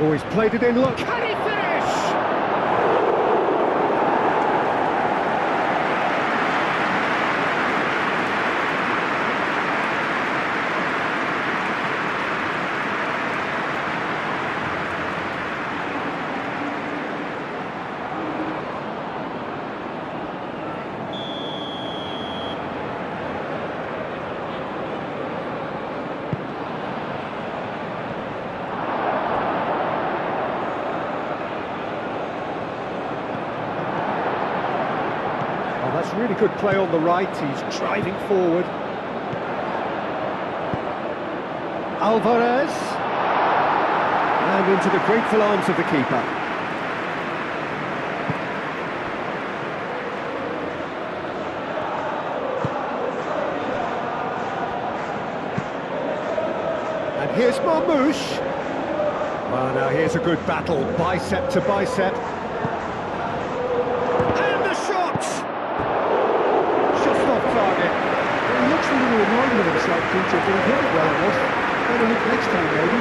Oh, he's played it in, look, can he finish? That's really good play on the right, he's driving forward. Alvarez. And into the grateful arms of the keeper. And here's Marmouche. Well, now here's a good battle, bicep to bicep. And the shot! Just off target. He looks a little annoyed with himself, Peter, but he hit it well enough. Better look next time, maybe.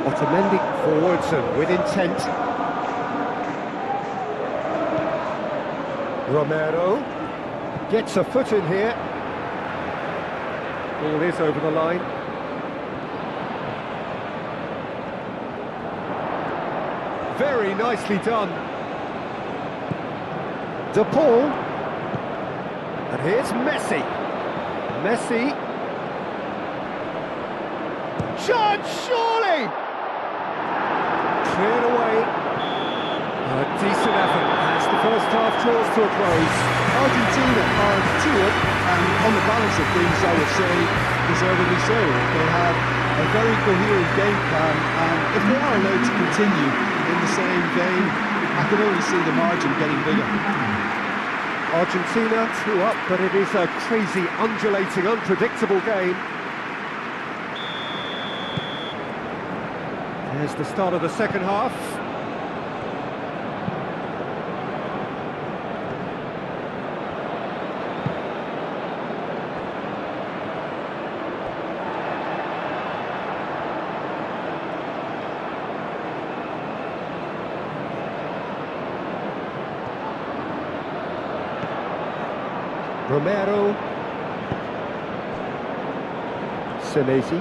Otamendi forwards and with intent. Romero gets a foot in here. Ball is over the line. Very nicely done. De Paul. And here's Messi. Messi. Chance, surely! Cleared away. A decent effort as the first half draws to a close. Argentina are 2-up, and on the balance of things, I would say, deservedly so. They have a very coherent game plan, and if they are allowed to continue in the same vein, I can only see the margin getting bigger. Argentina 2-up, but it is a crazy, undulating, unpredictable game. There's the start of the second half. Romero. Senesi.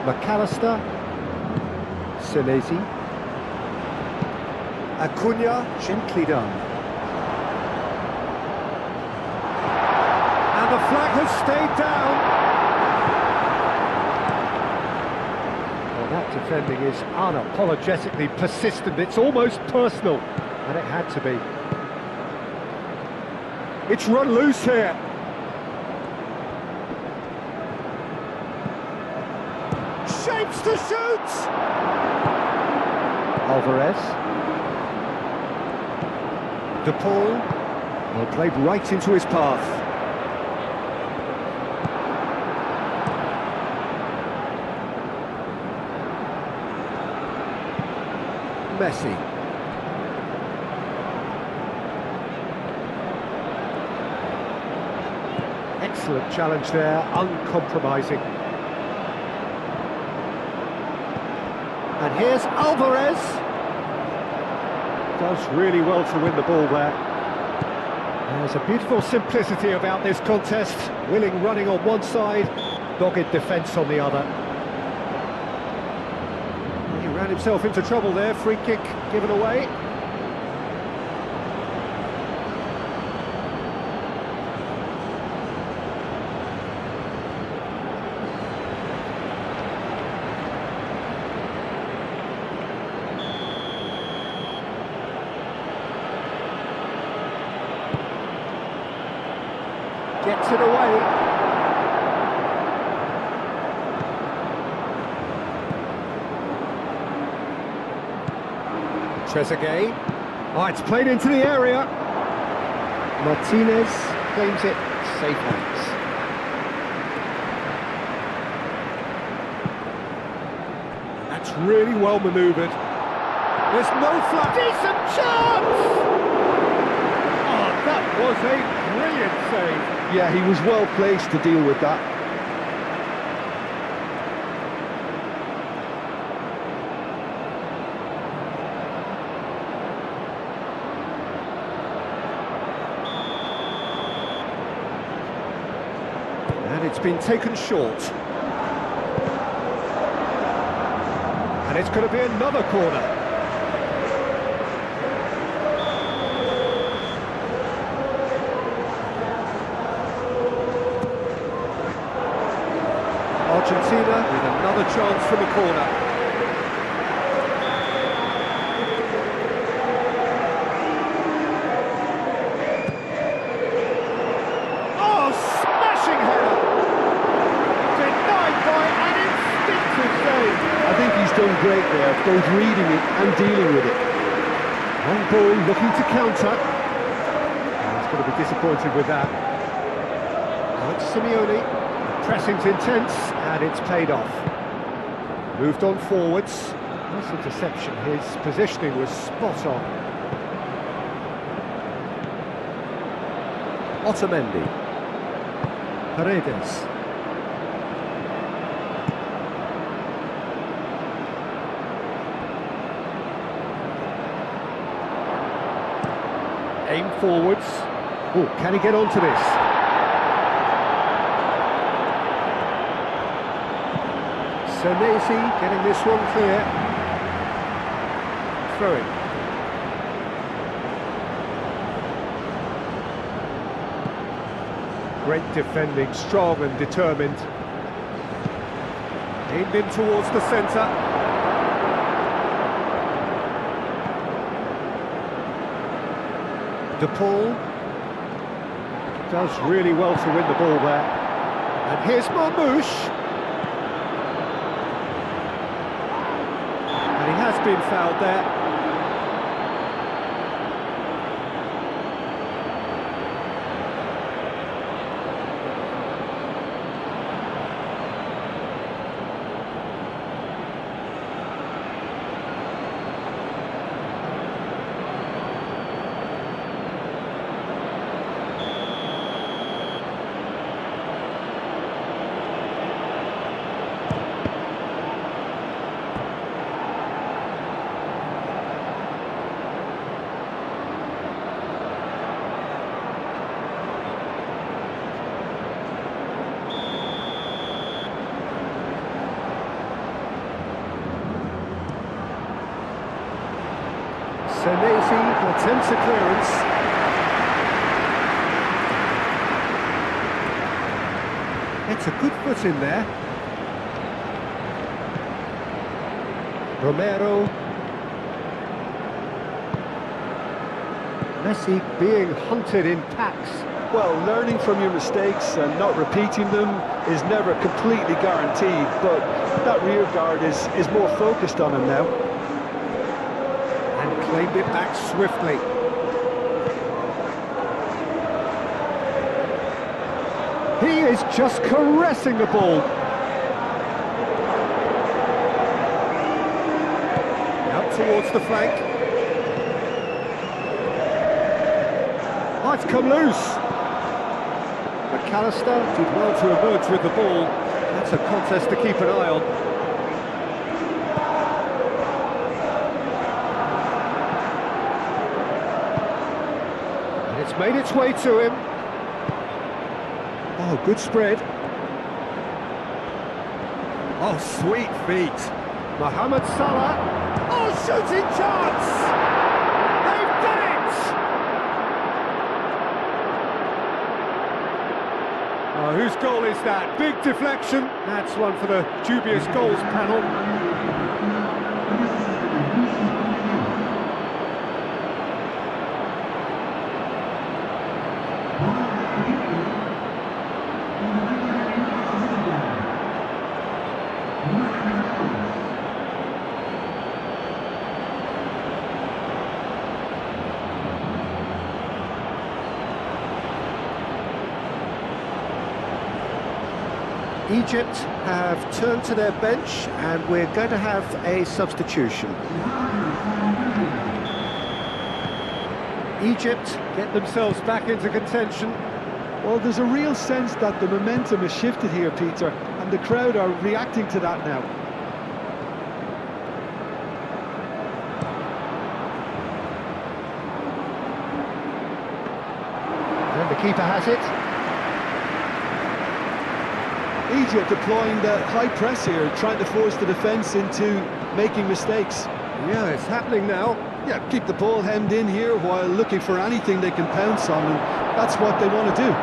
McAllister. Senesi. Acuna, gently done. And the flag has stayed down. Well, that defending is unapologetically persistent. It's almost personal, and it had to be. It's run loose here. Shapes to shoot! Alvarez. De Paul. Well, played right into his path. Messi. Excellent challenge there, uncompromising. And here's Alvarez. Does really well to win the ball there. There's a beautiful simplicity about this contest. Willing running on one side, dogged defence on the other. He ran himself into trouble there, free kick given away. Gets it away. Trezeguet. Oh, it's played into the area. Martinez claims it, safe hands. That's really well manoeuvred. There's no flag. Decent chance! Oh, that was a brilliant save. Yeah, he was well placed to deal with that. And it's been taken short. And it's going to be another corner. Argentina with another chance from a corner. done great there, both reading it and dealing with it. Long ball, looking to counter. He's going to be disappointed with that. Now it's Simeone. The pressing's intense, and it's paid off. Moved on forwards. Nice interception. His positioning was spot on. Otamendi. Paredes. Aim forwards. Oh, can he get onto this? Senesi getting this one clear. Throwing. Great defending, strong and determined. Aimed in towards the centre. De Paul does really well to win the ball there. And here's Marmoush. And he has been fouled there. Senesi attempts a clearance. It's a good foot in there. Romero. Messi being hunted in packs. Well, learning from your mistakes and not repeating them is never completely guaranteed, but that rear guard is more focused on him now. And claimed it back swiftly. He is just caressing the ball. Out towards the flank. Oh, it's come loose. McAllister did well to emerge with the ball. That's a contest to keep an eye on. And it's made its way to him. Oh, good spread. Oh, sweet feet. Mohamed Salah. Oh, shooting chance! They've done it! Oh, whose goal is that? Big deflection. That's one for the dubious goals panel. Egypt have turned to their bench and we're going to have a substitution. Egypt get themselves back into contention. Well, there's a real sense that the momentum has shifted here, Peter, and the crowd are reacting to that now. And the keeper has it. Egypt deploying the high press here, trying to force the defence into making mistakes. Yeah, it's happening now. Yeah, keep the ball hemmed in here while looking for anything they can pounce on, and that's what they want to do.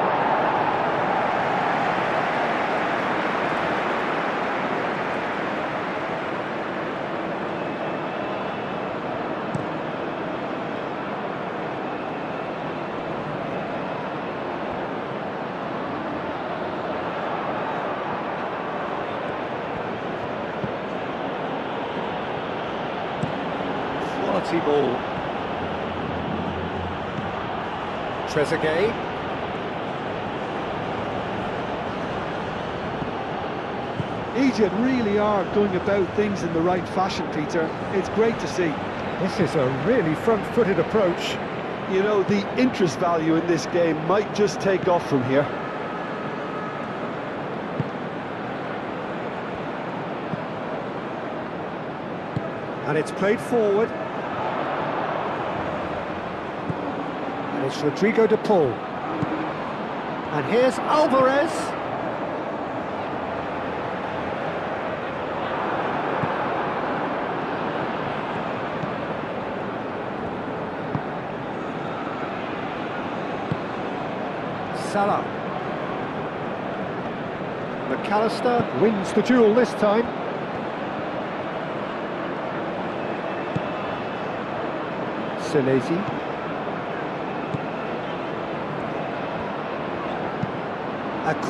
quality ball. Trezeguet. Egypt really are going about things in the right fashion, Peter. It's great to see. This is a really front-footed approach. You know, the interest value in this game might just take off from here. And it's played forward. And it's Rodrigo de Paul. And here's Alvarez. Salah. McAllister wins the duel this time. Senesi.